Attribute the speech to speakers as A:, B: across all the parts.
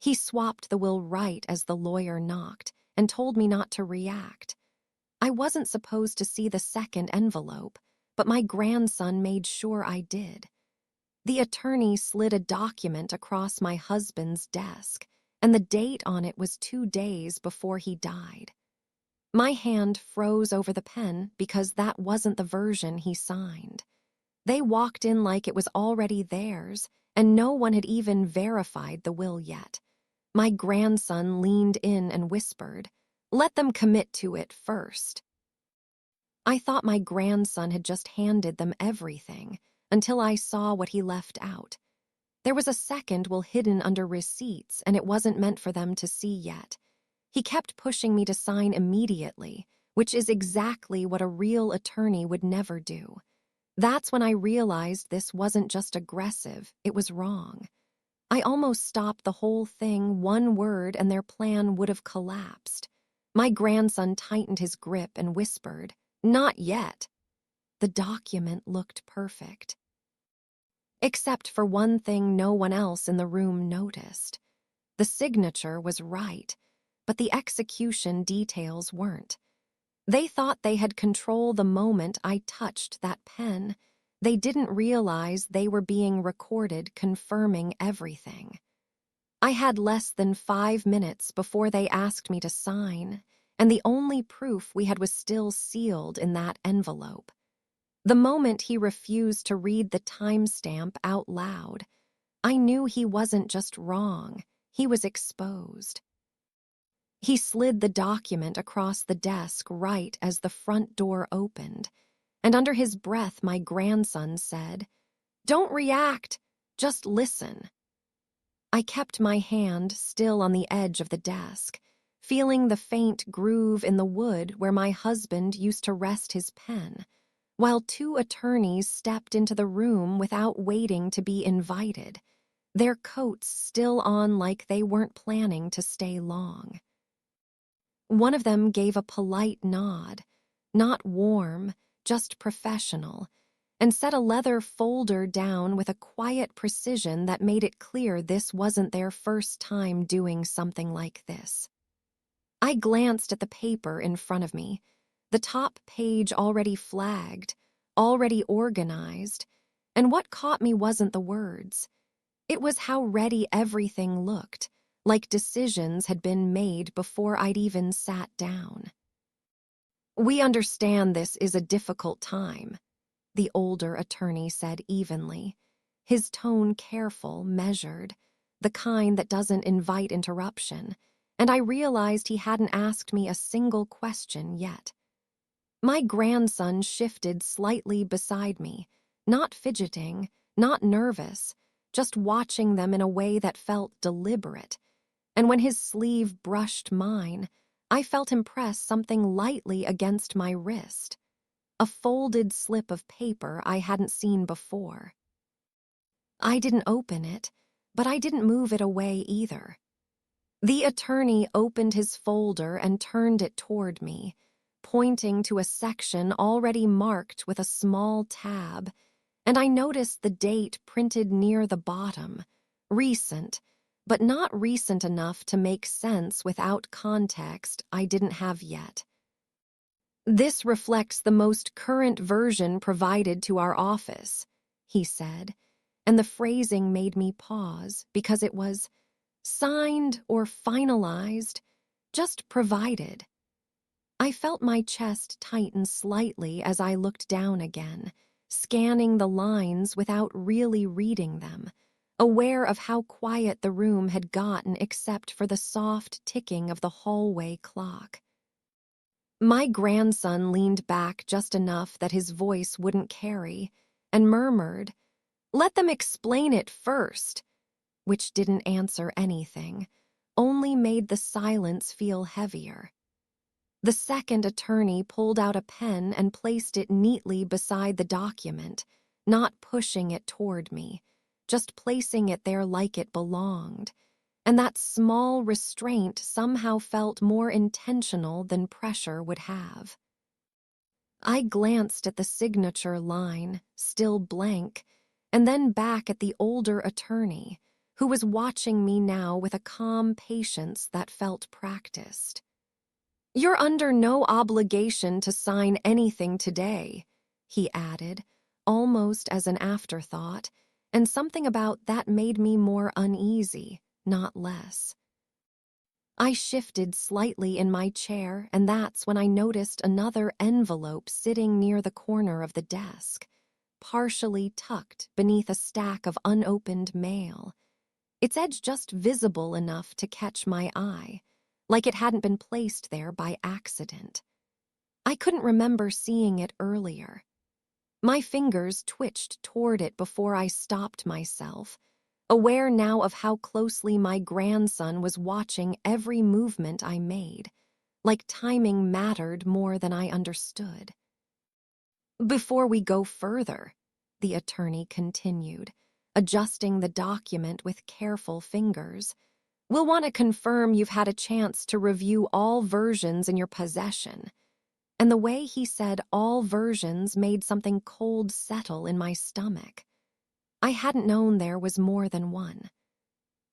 A: He swapped the will right as the lawyer knocked and told me not to react. I wasn't supposed to see the second envelope, but my grandson made sure I did. The attorney slid a document across my husband's desk, and the date on it was 2 days before he died. My hand froze over the pen because that wasn't the version he signed. They walked in like it was already theirs, and no one had even verified the will yet. My grandson leaned in and whispered, "Let them commit to it first." I thought my grandson had just handed them everything until I saw what he left out. There was a second will hidden under receipts, and it wasn't meant for them to see yet. He kept pushing me to sign immediately, which is exactly what a real attorney would never do. That's when I realized this wasn't just aggressive, it was wrong. I almost stopped the whole thing, one word, and their plan would have collapsed. My grandson tightened his grip and whispered, "Not yet." The document looked perfect. Except for one thing no one else in the room noticed. The signature was right, but the execution details weren't. They thought they had control the moment I touched that pen. They didn't realize they were being recorded, confirming everything. I had less than 5 minutes before they asked me to sign, and the only proof we had was still sealed in that envelope. The moment he refused to read the timestamp out loud, I knew he wasn't just wrong, he was exposed. He slid the document across the desk right as the front door opened, and under his breath my grandson said, "Don't react, just listen." I kept my hand still on the edge of the desk, feeling the faint groove in the wood where my husband used to rest his pen, while 2 attorneys stepped into the room without waiting to be invited, their coats still on like they weren't planning to stay long. One of them gave a polite nod, not warm, just professional, and set a leather folder down with a quiet precision that made it clear this wasn't their first time doing something like this. I glanced at the paper in front of me, the top page already flagged, already organized, and what caught me wasn't the words. It was how ready everything looked, like decisions had been made before I'd even sat down. "We understand this is a difficult time," the older attorney said evenly, his tone careful, measured, the kind that doesn't invite interruption, and I realized he hadn't asked me a single question yet. My grandson shifted slightly beside me, not fidgeting, not nervous, just watching them in a way that felt deliberate, and when his sleeve brushed mine, I felt him press something lightly against my wrist, a folded slip of paper I hadn't seen before. I didn't open it, but I didn't move it away either. The attorney opened his folder and turned it toward me, pointing to a section already marked with a small tab, and I noticed the date printed near the bottom, recent, but not recent enough to make sense without context I didn't have yet. "This reflects the most current version provided to our office," he said, and the phrasing made me pause because it was signed or finalized, just provided. I felt my chest tighten slightly as I looked down again, scanning the lines without really reading them, aware of how quiet the room had gotten except for the soft ticking of the hallway clock. My grandson leaned back just enough that his voice wouldn't carry, and murmured, "Let them explain it first," which didn't answer anything, only made the silence feel heavier. The second attorney pulled out a pen and placed it neatly beside the document, not pushing it toward me, just placing it there like it belonged, and that small restraint somehow felt more intentional than pressure would have. I glanced at the signature line, still blank, and then back at the older attorney, who was watching me now with a calm patience that felt practiced. "You're under no obligation to sign anything today," he added, almost as an afterthought, and something about that made me more uneasy, not less. I shifted slightly in my chair, and that's when I noticed another envelope sitting near the corner of the desk, partially tucked beneath a stack of unopened mail, its edge just visible enough to catch my eye, like it hadn't been placed there by accident. I couldn't remember seeing it earlier. My fingers twitched toward it before I stopped myself, aware now of how closely my grandson was watching every movement I made, like timing mattered more than I understood. "Before we go further," the attorney continued, adjusting the document with careful fingers, "we'll want to confirm you've had a chance to review all versions in your possession." And the way he said all versions made something cold settle in my stomach. I hadn't known there was more than one.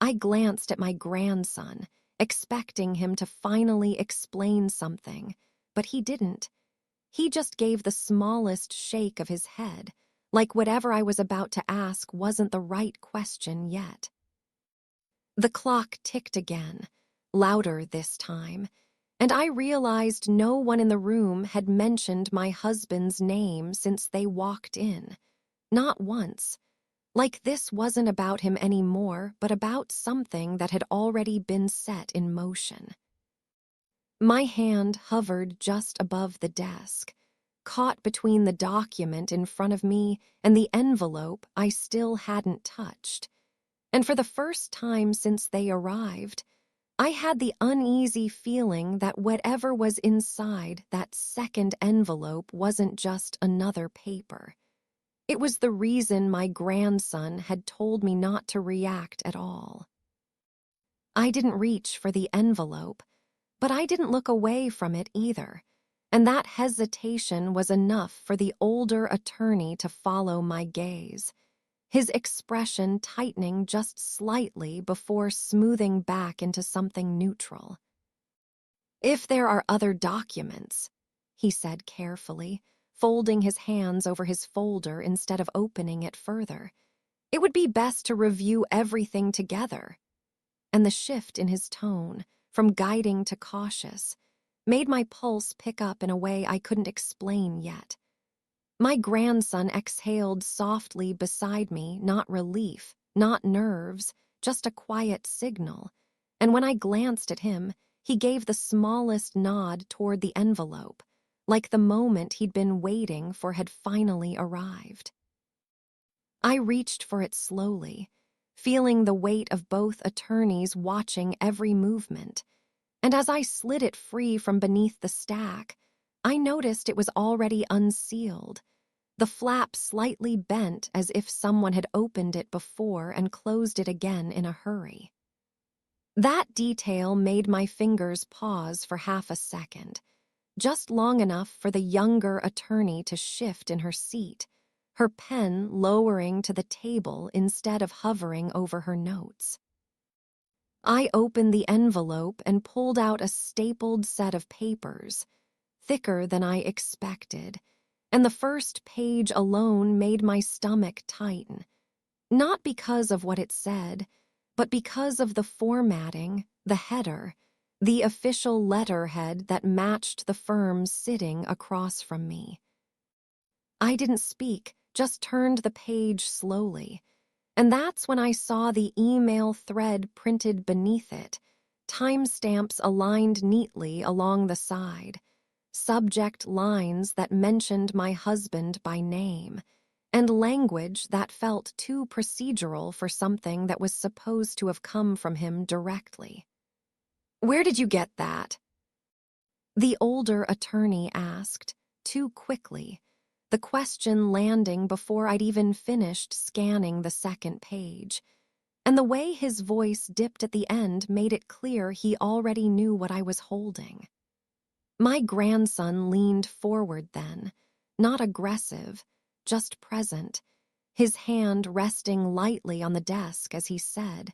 A: I glanced at my grandson, expecting him to finally explain something, but he didn't. He just gave the smallest shake of his head, like whatever I was about to ask wasn't the right question yet. The clock ticked again, louder this time, and I realized no one in the room had mentioned my husband's name since they walked in. Not once. Like this wasn't about him anymore, but about something that had already been set in motion. My hand hovered just above the desk, caught between the document in front of me and the envelope I still hadn't touched. And for the first time since they arrived, I had the uneasy feeling that whatever was inside that second envelope wasn't just another paper. It was the reason my grandson had told me not to react at all. I didn't reach for the envelope, but I didn't look away from it either, and that hesitation was enough for the older attorney to follow my gaze, his expression tightening just slightly before smoothing back into something neutral. "If there are other documents," he said carefully, folding his hands over his folder instead of opening it further, "it would be best to review everything together." And the shift in his tone, from guiding to cautious, made my pulse pick up in a way I couldn't explain yet. My grandson exhaled softly beside me, not relief, not nerves, just a quiet signal, and when I glanced at him, he gave the smallest nod toward the envelope, like the moment he'd been waiting for had finally arrived. I reached for it slowly, feeling the weight of both attorneys watching every movement, and as I slid it free from beneath the stack, I noticed it was already unsealed, the flap slightly bent as if someone had opened it before and closed it again in a hurry. That detail made my fingers pause for half a second, just long enough for the younger attorney to shift in her seat, her pen lowering to the table instead of hovering over her notes. I opened the envelope and pulled out a stapled set of papers, thicker than I expected, and the first page alone made my stomach tighten, not because of what it said, but because of the formatting, the header, the official letterhead that matched the firm sitting across from me. I didn't speak, just turned the page slowly, and that's when I saw the email thread printed beneath it, timestamps aligned neatly along the side, subject lines that mentioned my husband by name, and language that felt too procedural for something that was supposed to have come from him directly. "Where did you get that?" the older attorney asked, too quickly, the question landing before I'd even finished scanning the second page, and the way his voice dipped at the end made it clear he already knew what I was holding. My grandson leaned forward then, not aggressive, just present, his hand resting lightly on the desk as he said,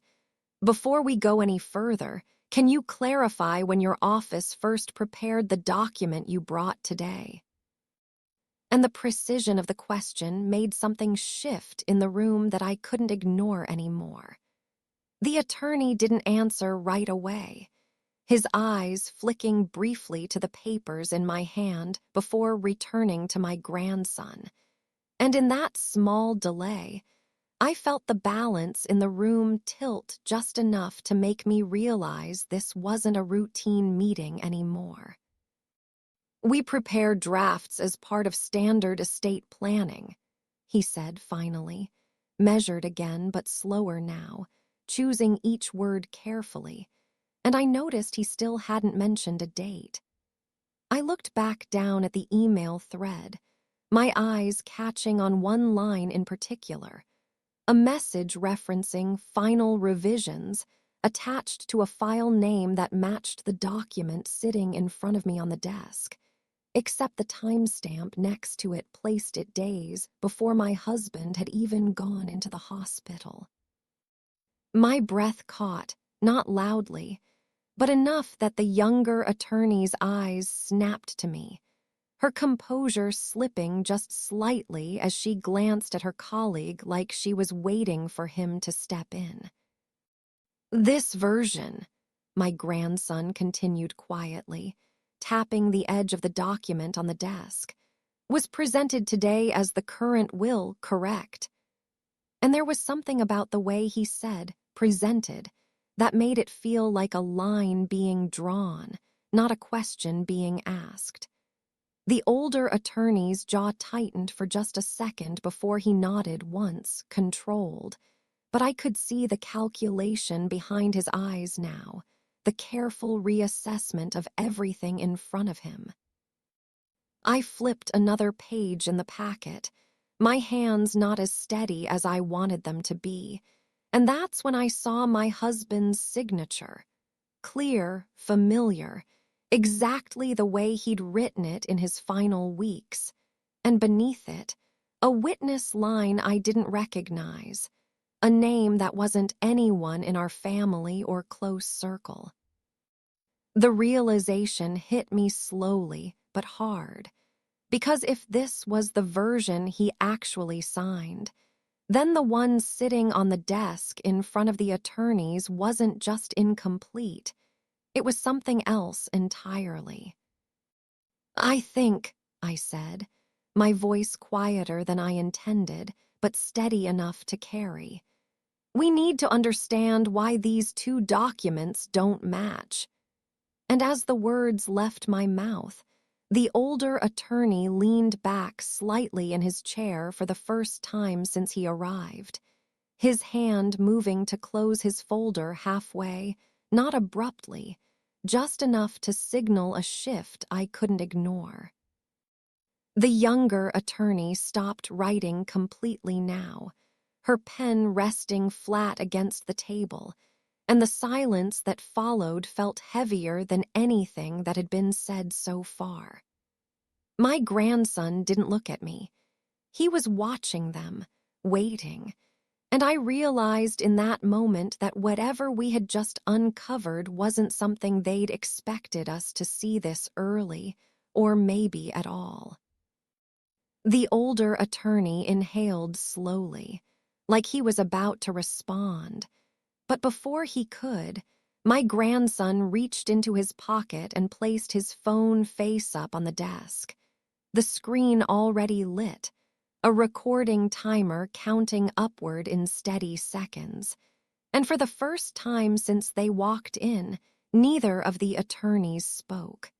A: "Before we go any further, can you clarify when your office first prepared the document you brought today?" And the precision of the question made something shift in the room that I couldn't ignore anymore. The attorney didn't answer right away, his eyes flicking briefly to the papers in my hand before returning to my grandson. And in that small delay, I felt the balance in the room tilt just enough to make me realize this wasn't a routine meeting anymore. "We prepare drafts as part of standard estate planning," he said finally, measured again but slower now, choosing each word carefully, and I noticed he still hadn't mentioned a date. I looked back down at the email thread, my eyes catching on one line in particular, a message referencing final revisions attached to a file name that matched the document sitting in front of me on the desk, except the timestamp next to it placed it days before my husband had even gone into the hospital. My breath caught, not loudly, but enough that the younger attorney's eyes snapped to me, her composure slipping just slightly as she glanced at her colleague like she was waiting for him to step in. "This version," my grandson continued quietly, tapping the edge of the document on the desk, "was presented today as the current will, correct?" And there was something about the way he said, "presented," that made it feel like a line being drawn, not a question being asked. The older attorney's jaw tightened for just a second before he nodded once, controlled, but I could see the calculation behind his eyes now, the careful reassessment of everything in front of him. I flipped another page in the packet, my hands not as steady as I wanted them to be, and that's when I saw my husband's signature. Clear, familiar, exactly the way he'd written it in his final weeks, and beneath it, a witness line I didn't recognize, a name that wasn't anyone in our family or close circle. The realization hit me slowly but hard, because if this was the version he actually signed, then the one sitting on the desk in front of the attorneys wasn't just incomplete, it was something else entirely. "I think," I said, my voice quieter than I intended, but steady enough to carry, "we need to understand why these two documents don't match." And as the words left my mouth, the older attorney leaned back slightly in his chair for the first time since he arrived, his hand moving to close his folder halfway, not abruptly, just enough to signal a shift I couldn't ignore. The younger attorney stopped writing completely now, her pen resting flat against the table, and the silence that followed felt heavier than anything that had been said so far. My grandson didn't look at me. He was watching them, waiting, and I realized in that moment that whatever we had just uncovered wasn't something they'd expected us to see this early, or maybe at all. The older attorney inhaled slowly, like he was about to respond, but before he could, my grandson reached into his pocket and placed his phone face up on the desk, the screen already lit, a recording timer counting upward in steady seconds. And for the first time since they walked in, neither of the attorneys spoke.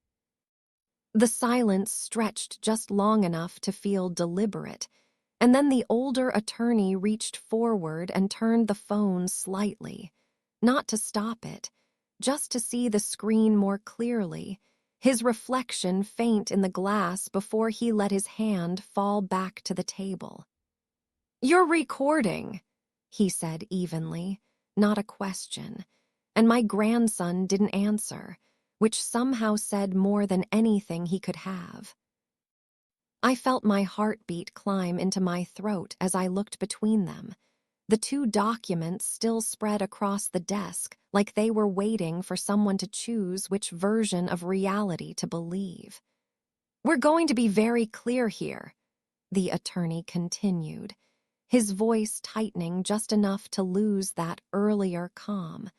A: The silence stretched just long enough to feel deliberate, and then the older attorney reached forward and turned the phone slightly, not to stop it, just to see the screen more clearly, his reflection faint in the glass before he let his hand fall back to the table. "You're recording," he said evenly, not a question, and my grandson didn't answer, which somehow said more than anything he could have. I felt my heartbeat climb into my throat as I looked between them. The two documents still spread across the desk, like they were waiting for someone to choose which version of reality to believe. "We're going to be very clear here," the attorney continued, his voice tightening just enough to lose that earlier calm.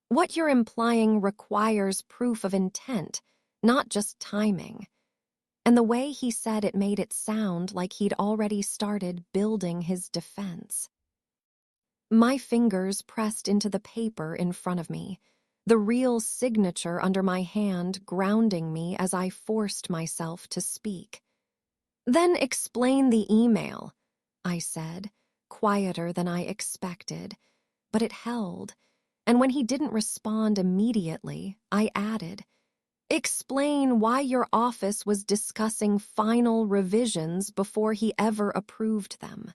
A: "What you're implying requires proof of intent, not just timing." And the way he said it made it sound like he'd already started building his defense. My fingers pressed into the paper in front of me, the real signature under my hand grounding me as I forced myself to speak. "Then explain the email," I said, quieter than I expected, but it held. And when he didn't respond immediately, I added, "Explain why your office was discussing final revisions before he ever approved them."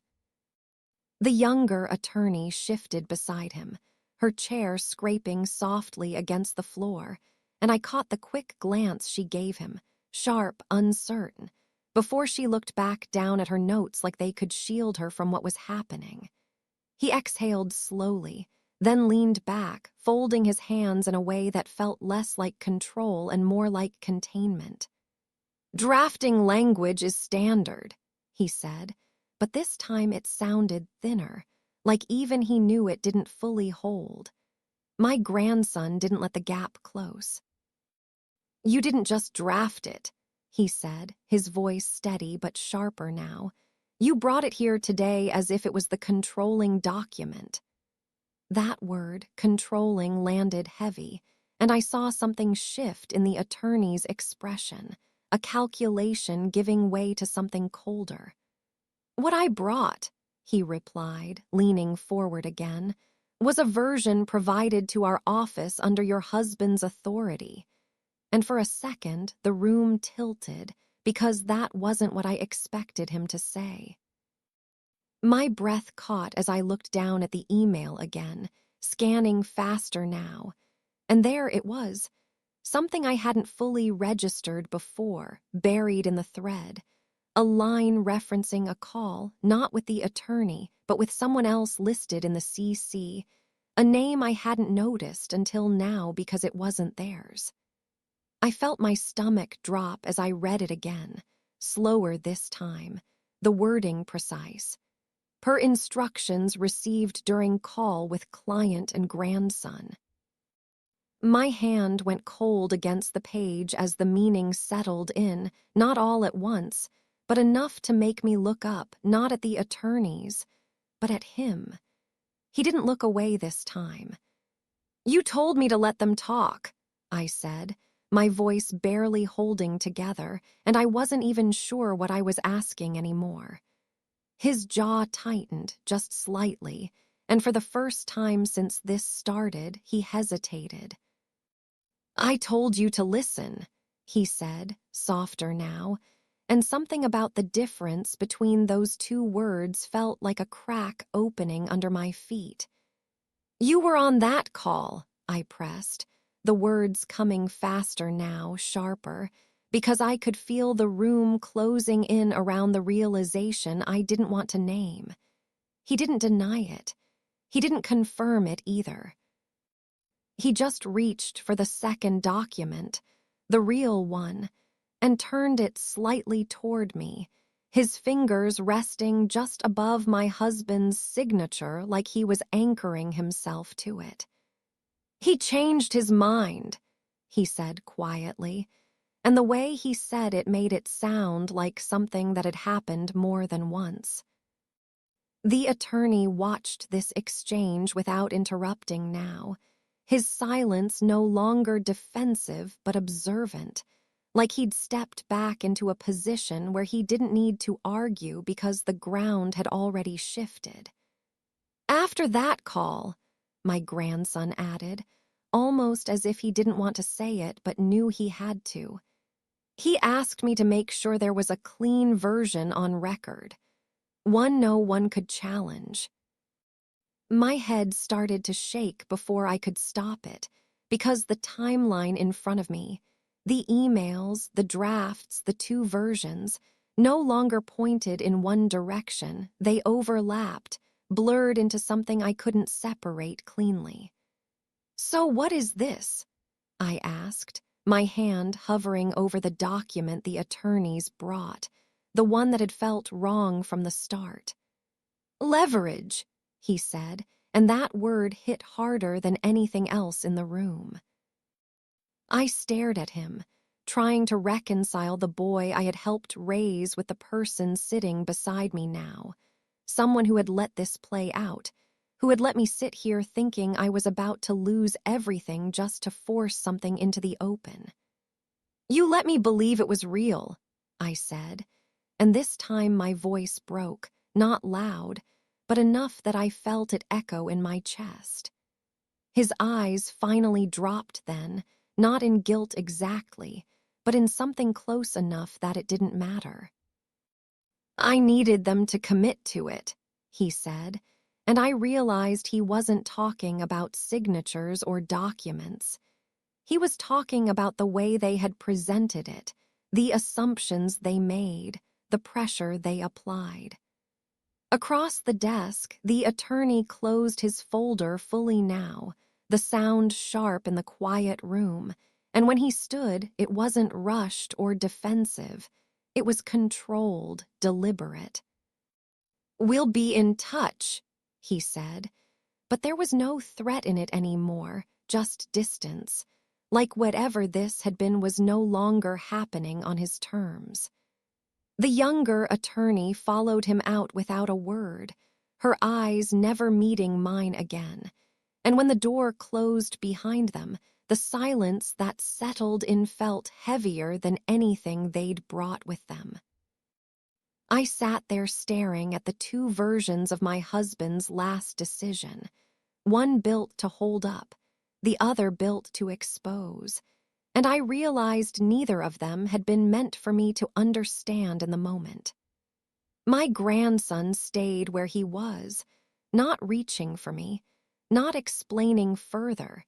A: The younger attorney shifted beside him, her chair scraping softly against the floor, and I caught the quick glance she gave him, sharp, uncertain, before she looked back down at her notes like they could shield her from what was happening. He exhaled slowly, then leaned back, folding his hands in a way that felt less like control and more like containment. "Drafting language is standard," he said, but this time it sounded thinner, like even he knew it didn't fully hold. My grandson didn't let the gap close. "You didn't just draft it," he said, his voice steady but sharper now. "You brought it here today as if it was the controlling document." That word, controlling, landed heavy, and I saw something shift in the attorney's expression, a calculation giving way to something colder. "What I brought," he replied, leaning forward again, "was a version provided to our office under your husband's authority." And for a second, the room tilted, because that wasn't what I expected him to say. My breath caught as I looked down at the email again, scanning faster now. And there it was, something I hadn't fully registered before, buried in the thread. A line referencing a call, not with the attorney, but with someone else listed in the CC, a name I hadn't noticed until now because it wasn't theirs. I felt my stomach drop as I read it again, slower this time, the wording precise. Per instructions received during call with client and grandson. My hand went cold against the page as the meaning settled in, not all at once, but enough to make me look up, not at the attorneys, but at him. He didn't look away this time. "You told me to let them talk," I said, my voice barely holding together, and I wasn't even sure what I was asking anymore. His jaw tightened just slightly, and for the first time since this started, he hesitated. "I told you to listen," he said, softer now, and something about the difference between those two words felt like a crack opening under my feet. "You were on that call," I pressed, the words coming faster now, sharper, because I could feel the room closing in around the realization I didn't want to name. He didn't deny it. He didn't confirm it either. He just reached for the second document, the real one, and turned it slightly toward me, his fingers resting just above my husband's signature like he was anchoring himself to it. "He changed his mind," he said quietly, and the way he said it made it sound like something that had happened more than once. The attorney watched this exchange without interrupting now, his silence no longer defensive but observant, like he'd stepped back into a position where he didn't need to argue because the ground had already shifted. "After that call," my grandson added, almost as if he didn't want to say it but knew he had to, "he asked me to make sure there was a clean version on record, one no one could challenge." My head started to shake before I could stop it, because the timeline in front of me, the emails, the drafts, the two versions, no longer pointed in one direction. They overlapped, blurred into something I couldn't separate cleanly. "So what is this?" I asked, my hand hovering over the document the attorneys brought, the one that had felt wrong from the start. "Leverage," he said, and that word hit harder than anything else in the room. I stared at him, trying to reconcile the boy I had helped raise with the person sitting beside me now, someone who had let this play out, who had let me sit here thinking I was about to lose everything just to force something into the open. "You let me believe it was real," I said, and this time my voice broke, not loud, but enough that I felt it echo in my chest. His eyes finally dropped then, not in guilt exactly, but in something close enough that it didn't matter. "I needed them to commit to it," he said, and I realized he wasn't talking about signatures or documents. He was talking about the way they had presented it, the assumptions they made, the pressure they applied. Across the desk, the attorney closed his folder fully now, the sound sharp in the quiet room, and when he stood, it wasn't rushed or defensive. It was controlled, deliberate. "We'll be in touch," he said, but there was no threat in it anymore, just distance, like whatever this had been was no longer happening on his terms. The younger attorney followed him out without a word, her eyes never meeting mine again, and when the door closed behind them, the silence that settled in felt heavier than anything they'd brought with them. I sat there staring at the two versions of my husband's last decision, one built to hold up, the other built to expose, and I realized neither of them had been meant for me to understand in the moment. My grandson stayed where he was, not reaching for me, not explaining further,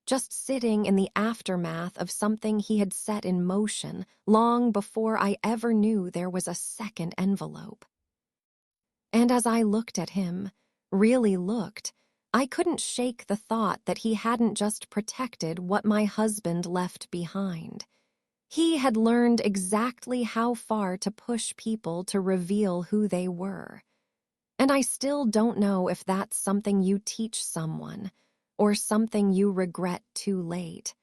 A: just sitting in the aftermath of something he had set in motion long before I ever knew there was a second envelope. And as I looked at him, really looked, I couldn't shake the thought that he hadn't just protected what my husband left behind. He had learned exactly how far to push people to reveal who they were. And I still don't know if that's something you teach someone or something you regret too late.